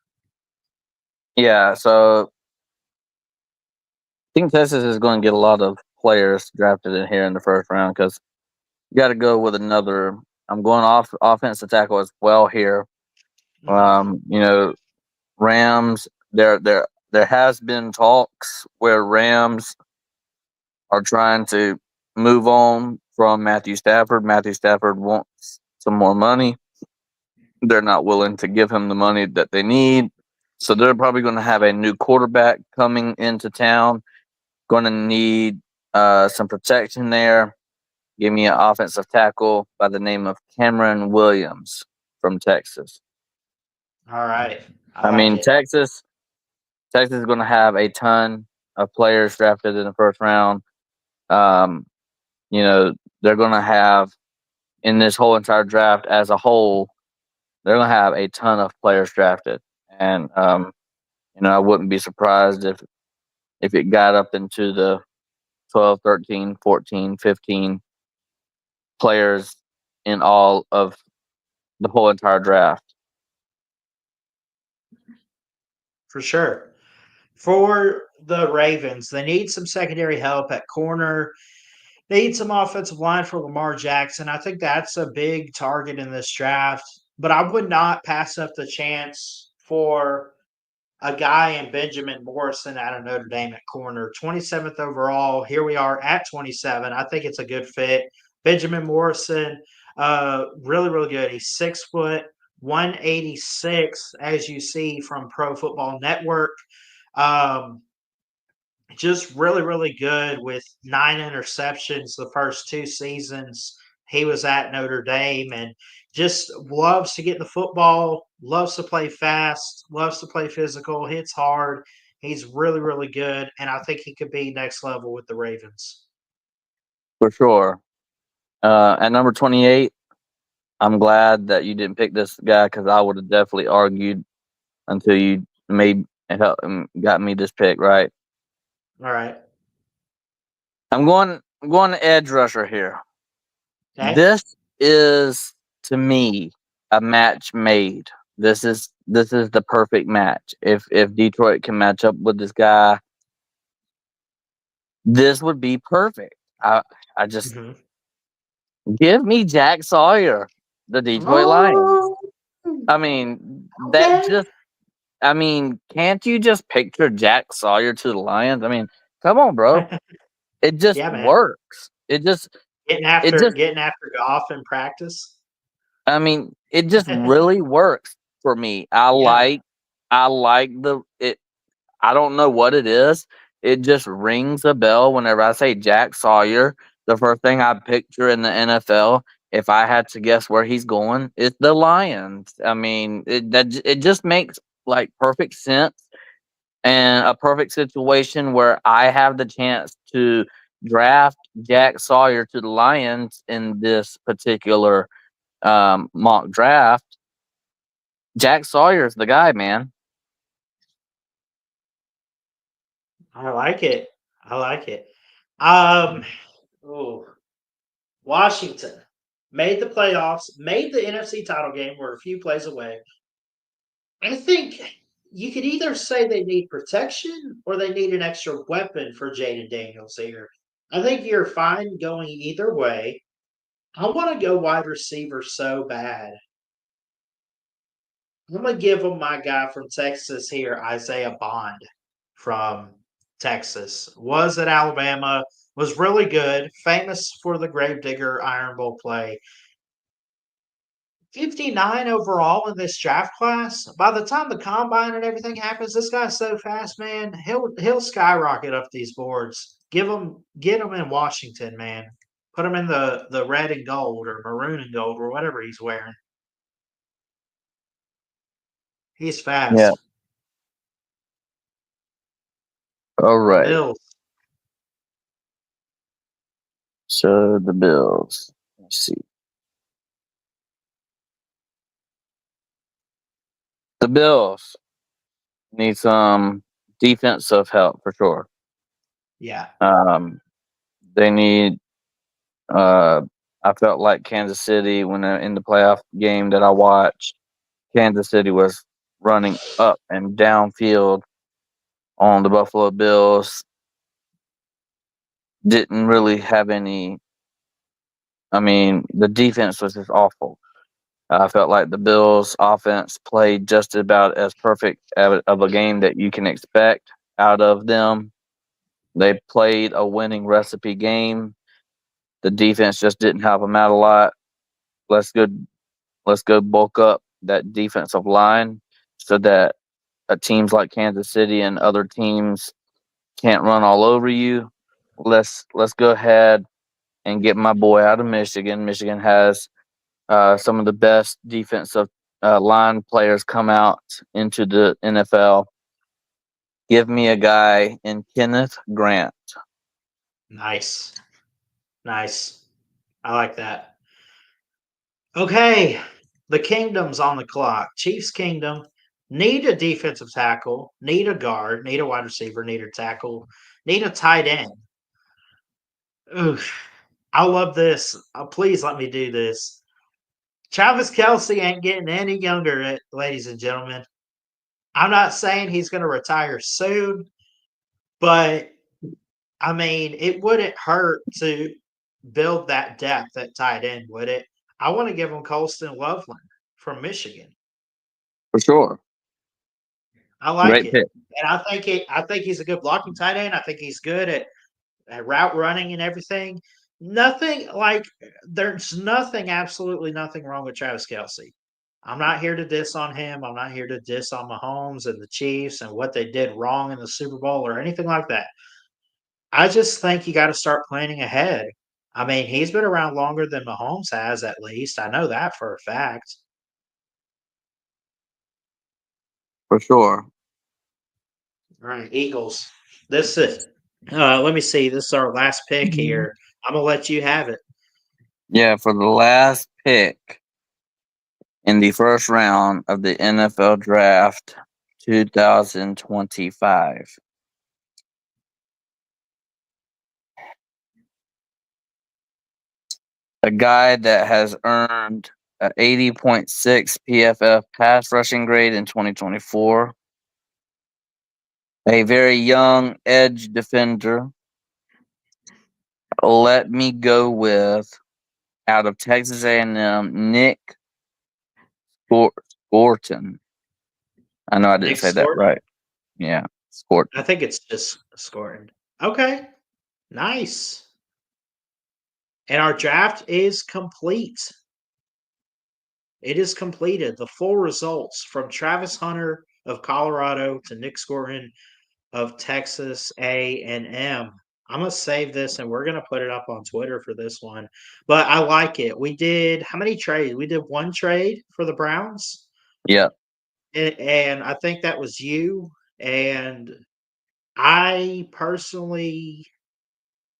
Yeah, so I think Texas is going to get a lot of players drafted in here in the first round because you got to go with another. I'm going off offensive tackle as well here. Rams. There has been talks where Rams are trying to move on from Matthew Stafford. Matthew Stafford wants some more money. They're not willing to give him the money that they need. So they're probably going to have a new quarterback coming into town. Going to need some protection there. Give me an offensive tackle by the name of Cameron Williams from Texas. All right. I mean, Texas is going to have a ton of players drafted in the first round. They're going to have in this whole entire draft as a whole, they're going to have a ton of players drafted. And I wouldn't be surprised if it got up into the 12, 13, 14, 15 players in all of the whole entire draft. For sure. For the Ravens, they need some secondary help at corner. They need some offensive line for Lamar Jackson. I think that's a big target in this draft. But I would not pass up the chance for a guy in Benjamin Morrison out of Notre Dame at corner. 27th overall. Here we are at 27. I think it's a good fit. Benjamin Morrison, really, really good. He's 6 foot, 186, as you see from Pro Football Network. Just really, really good with 9 interceptions the first 2 seasons he was at Notre Dame, and just loves to get the football, loves to play fast, loves to play physical, hits hard. He's really, really good, and I think he could be next level with the Ravens. For sure. At number 28, I'm glad that you didn't pick this guy because I would have definitely argued until you got me this pick, right? All right. I'm going to edge rusher here. Okay. This is, to me, a match made. This is the perfect match. If Detroit can match up with this guy, this would be perfect. I just give me Jack Sawyer, the Detroit Lions. I mean, can't you just picture Jack Sawyer to the Lions? I mean, come on, bro. It just works. It just getting after Goff in practice. I mean, it just really works for me. I like it. I don't know what it is. It just rings a bell whenever I say Jack Sawyer. The first thing I picture in the NFL, if I had to guess where he's going, is the Lions. I mean, it just makes like perfect sense and a perfect situation where I have the chance to draft Jack Sawyer to the Lions in this particular mock draft. Jack Sawyer's the guy, man. I like it. Washington made the playoffs, made the NFC title game. We're a few plays away. I think you could either say they need protection or they need an extra weapon for Jaden Daniels here. I think you're fine going either way. I want to go wide receiver so bad. I'm going to give them my guy from Texas here, Isaiah Bond from Texas. Was at Alabama, was really good, famous for the Gravedigger Iron Bowl play. 59 overall in this draft class. By the time the combine and everything happens, this guy's so fast, man. He'll skyrocket up these boards. Get him in Washington, man. Put him in the red and gold or maroon and gold or whatever he's wearing. He's fast. Yeah. All right. Bills. So the Bills. Let's see. The Bills need some defensive help for sure. Yeah. They need. I felt like Kansas City when in the playoff game that I watched, Kansas City was running up and downfield on the Buffalo Bills. Didn't really have any. I mean, the defense was just awful. I felt like the Bills' offense played just about as perfect of a game that you can expect out of them. They played a winning recipe game. The defense just didn't help them out a lot. Let's go bulk up that defensive line so that teams like Kansas City and other teams can't run all over you. Let's go ahead and get my boy out of Michigan. Michigan has some of the best defensive line players come out into the NFL. Give me a guy in Kenneth Grant. Nice. I like that. Okay. The Kingdom's on the clock. Chiefs Kingdom. Need a defensive tackle, need a guard, need a wide receiver, need a tackle, need a tight end. Oof. I love this. Please let me do this. Travis Kelce ain't getting any younger, ladies and gentlemen. I'm not saying he's going to retire soon, but I mean, it wouldn't hurt to build that depth at tight end, would it? I want to give him Colston Loveland from Michigan. For sure. I like Great it. pick. And I think he's a good blocking tight end. I think he's good at route running and everything. Nothing like there's nothing, absolutely nothing wrong with Travis Kelce. I'm not here to diss on him. I'm not here to diss on Mahomes and the Chiefs and what they did wrong in the Super Bowl or anything like that. I just think you got to start planning ahead. I mean, he's been around longer than Mahomes has, at least. I know that for a fact. For sure. All right, Eagles. This is let me see. This is our last pick here. I'm gonna let you have it. Yeah, for the last pick in the first round of the NFL Draft 2025. A guy that has earned an 80.6 PFF pass rushing grade in 2024. A very young edge defender. Let me go with, out of Texas A&M, Nick Scorton. I know I didn't Nick say that Scorton? right. Yeah, Scorton. I think it's just Scorton. Okay, nice. And our draft is complete. It is completed. The full results from Travis Hunter of Colorado to Nick Scorton of Texas A&M. I'm gonna save this and we're gonna put it up on Twitter for this one. But I like it. We did how many trades? We did one trade for the Browns. Yeah. And I think that was you. And I personally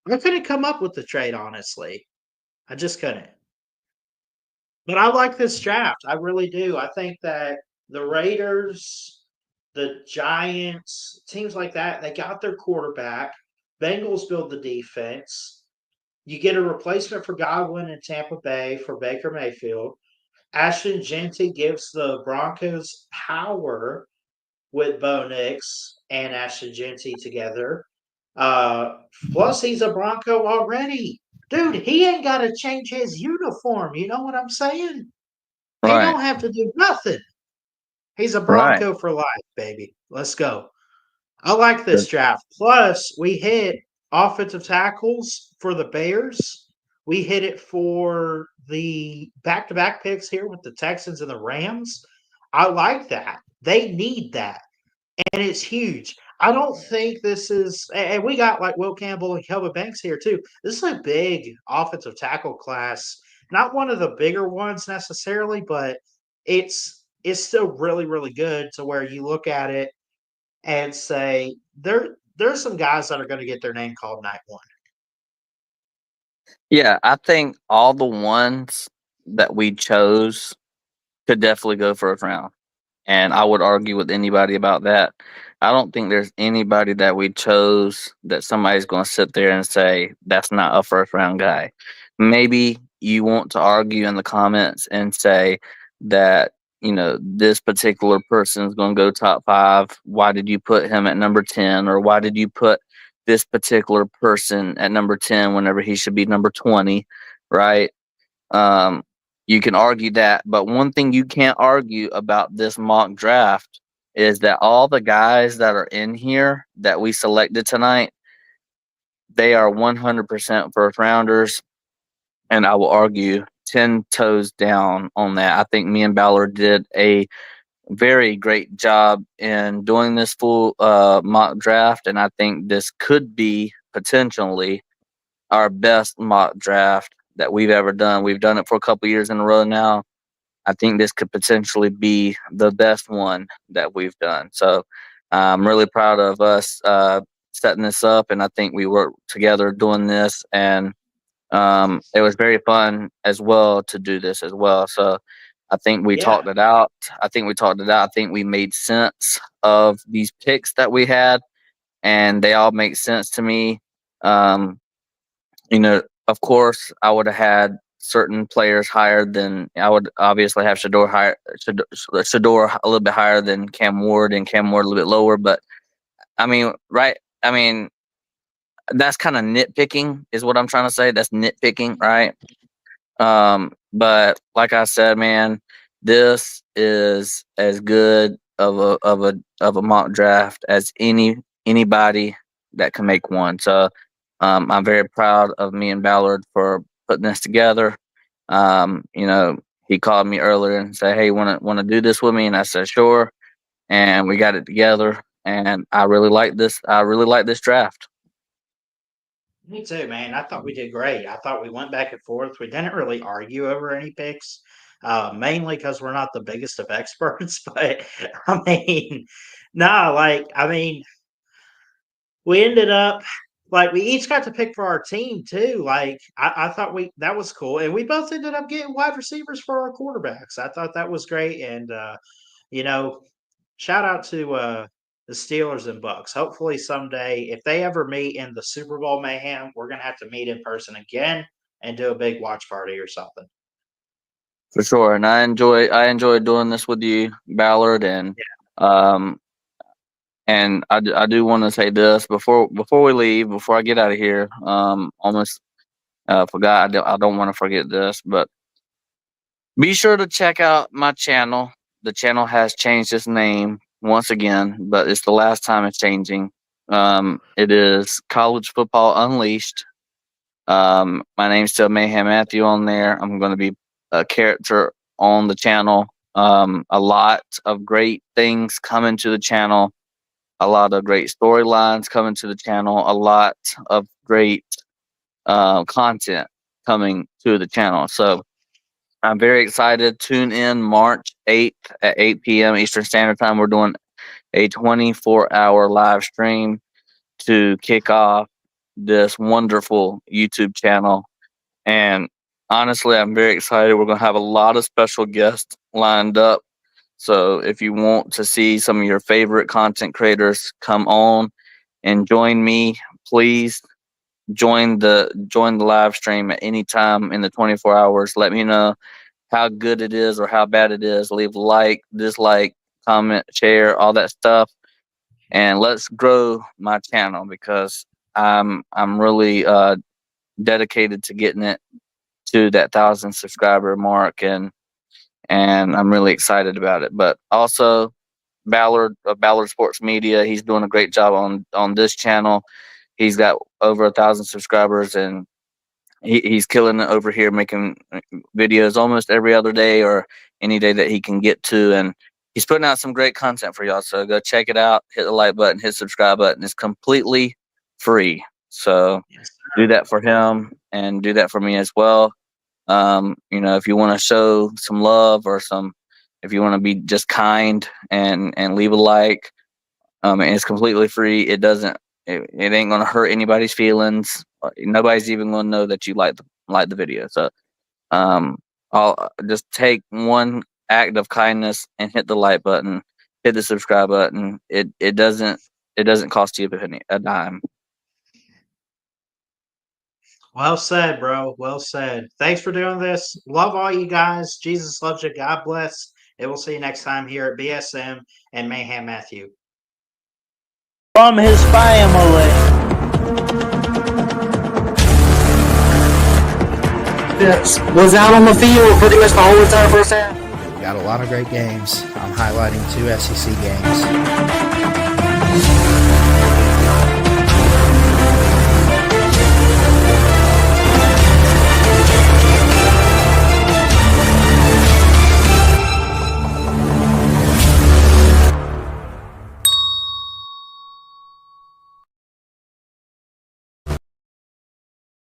I couldn't come up with the trade, honestly. I just couldn't. But I like this draft. I really do. I think that the Raiders, the Giants, teams like that, they got their quarterback. Bengals build the defense. You get a replacement for Godwin in Tampa Bay for Baker Mayfield. Ashton Jeanty gives the Broncos power with Bo Nix and Ashton Jeanty together. Plus, he's a Bronco already. Dude, he ain't got to change his uniform. You know what I'm saying? He Right. don't have to do nothing. He's a Right. Bronco for life, baby. Let's go. I like this draft. Plus, we hit offensive tackles for the Bears. We hit it for the back-to-back picks here with the Texans and the Rams. I like that. They need that. And it's huge. I don't think this is, and we got like Will Campbell and Kelvin Banks here too. This is a big offensive tackle class. Not one of the bigger ones necessarily, but it's still really, really good to where you look at it and say there's some guys that are going to get their name called night one. Yeah, I think all the ones that we chose could definitely go first round. And I would argue with anybody about that. I don't think there's anybody that we chose that somebody's going to sit there and say, that's not a first round guy. Maybe you want to argue in the comments and say that, you know, this particular person is going to go top 5. Why did you put him at number 10? Or why did you put this particular person at number 10 whenever he should be number 20? Right. You can argue that, but one thing you can't argue about this mock draft is that all the guys that are in here that we selected tonight, they are 100% first rounders, and I will argue 10 toes down on that. I think me and Ballard did a very great job in doing this full mock draft, and I think this could be potentially our best mock draft that we've ever done. We've done it for a couple years in a row now. I think this could potentially be the best one that we've done. So I'm really proud of us setting this up, and I think we worked together doing this, and it was very fun as well to do this as well. So I think we Yeah. talked it out. I think we made sense of these picks that we had, and they all make sense to me. Um, of course, I would have had certain players higher than I would obviously have Shador a little bit higher than Cam Ward, and Cam Ward a little bit lower. But I mean, right? I mean, that's kind of nitpicking, is what I'm trying to say. That's nitpicking, right? But like I said, man, this is as good of a mock draft as anybody that can make one. So I'm very proud of me and Ballard for putting this together. He called me earlier and said, "Hey, want to do this with me?" And I said, "Sure." And we got it together. And I really like this. I really like this draft. Me too, man. I thought we did great. I thought we went back and forth. We didn't really argue over any picks, mainly because we're not the biggest of experts. But I mean, no, we ended up we each got to pick for our team too. I thought that was cool, and we both ended up getting wide receivers for our quarterbacks. I thought that was great, and you know, shout out to the Steelers and Bucks. Hopefully someday, if they ever meet in the Super Bowl mayhem, we're gonna have to meet in person again and do a big watch party or something. For sure, and I enjoy doing this with you, Ballard, and I do want to say this before we leave, before I get out of here. Almost forgot. I don't want to forget this, but be sure to check out my channel. The channel has changed its name once again, but it's the last time it's changing. It is College Football Unleashed. My name's still Mayhem Matthew on there. I'm going to be a character on the channel. A lot of great things coming to the channel. A lot of great storylines coming to the channel. A lot of great content coming to the channel. So I'm very excited. Tune in March 8th at 8 p.m. Eastern Standard Time. We're doing a 24-hour live stream to kick off this wonderful YouTube channel. And honestly, I'm very excited. We're going to have a lot of special guests lined up. So if you want to see some of your favorite content creators come on and join me, please join the live stream at any time in the 24 hours. Let me know how good it is or how bad it is. Leave a like, dislike, comment, share, all that stuff. And let's grow my channel, because I'm really dedicated to getting it to that 1,000 subscriber mark, and I'm really excited about it. But also, Ballard Sports Media, he's doing a great job on this channel. He's got over 1,000 subscribers, and he's killing it over here, making videos almost every other day or any day that he can get to. And he's putting out some great content for y'all. So go check it out. Hit the like button, hit subscribe button. It's completely free. So do that for him and do that for me as well. If you want to show some love or if you want to be just kind and leave a like, and it's completely free. It ain't going to hurt anybody's feelings. Nobody's even going to know that you like the video. So, I'll just take one act of kindness and hit the like button, hit the subscribe button. It doesn't cost you a dime. Well said, bro. Well said. Thanks for doing this. Love all you guys. Jesus loves you. God bless. And we'll see you next time here at BSM and Mayhem Matthew. From his family. Yes. Was out on the field pretty much the whole entire first half. We got a lot of great games. I'm highlighting 2 SEC games.